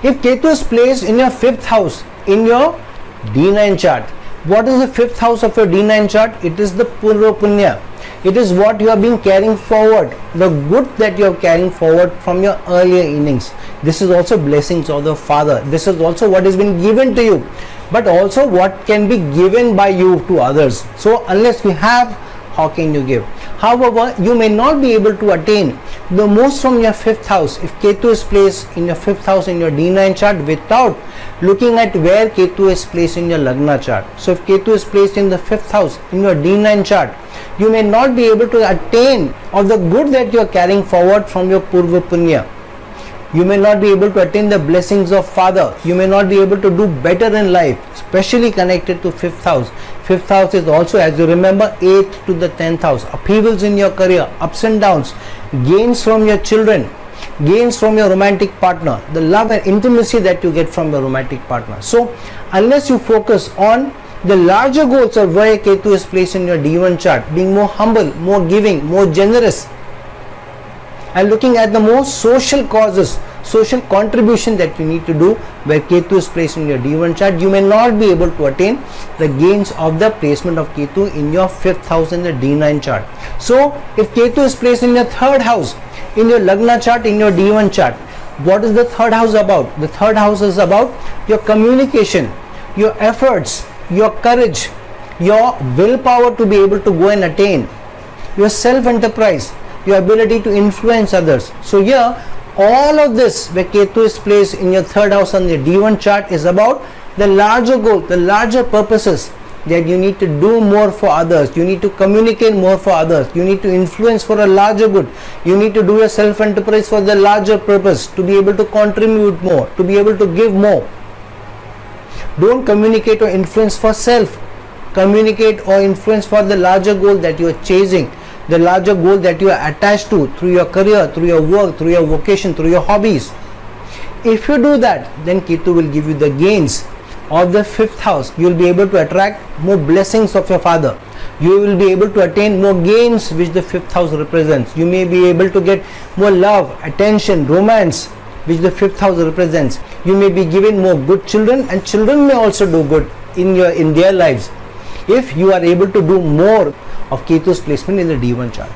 If Ketu is placed in your 5th house in your D9 chart, what is the 5th house of your D9 chart? It is the Purva Punya. It is what you have been carrying forward, the good that you are carrying forward from your earlier innings. This is also blessings of the father. This is also what has been given to you, but also what can be given by you to others. So unless you have, how can you give? However, you may not be able to attain the most from your 5th house if Ketu is placed in your 5th house in your D9 chart without looking at where Ketu is placed in your Lagna chart. So if Ketu is placed in the 5th house in your D9 chart, you may not be able to attain of the good that you are carrying forward from your Purva Punya. You may not be able to attain the blessings of father. You may not be able to do better in life, especially connected to 5th house. 5th house is also, as you remember, 8th to the 10th house. Upheavals in your career, ups and downs, gains from your children, gains from your romantic partner, the love and intimacy that you get from your romantic partner. So unless you focus on the larger goals of where Ketu is placed in your D1 chart, being more humble, more giving, more generous, and looking at the more social causes, social contribution that you need to do where Ketu is placed in your D1 chart, you may not be able to attain the gains of the placement of Ketu in your 5th house in the D9 chart. So if Ketu is placed in your 3rd house in your Lagna chart in your D1 chart, what is the 3rd house about? The 3rd house is about your communication, your efforts, your courage, your willpower to be able to go and attain, your self-enterprise, your ability to influence others. So here, all of this where Ketu is placed in your 3rd house on the D1 chart is about the larger goal, the larger purposes that you need to do more for others, you need to communicate more for others, you need to influence for a larger good, you need to do a self-enterprise for the larger purpose, to be able to contribute more, to be able to give more. Don't communicate or influence for self. Communicate or influence for the larger goal that you are chasing, the larger goal that you are attached to through your career, through your work, through your vocation, through your hobbies. If you do that, then Ketu will give you the gains of the 5th house. You will be able to attract more blessings of your father. You will be able to attain more gains which the 5th house represents. You may be able to get more love, attention, romance which the 5th house represents. You may be given more good children, and children may also do good in their lives if you are able to do more of Ketu's placement in the D1 chart.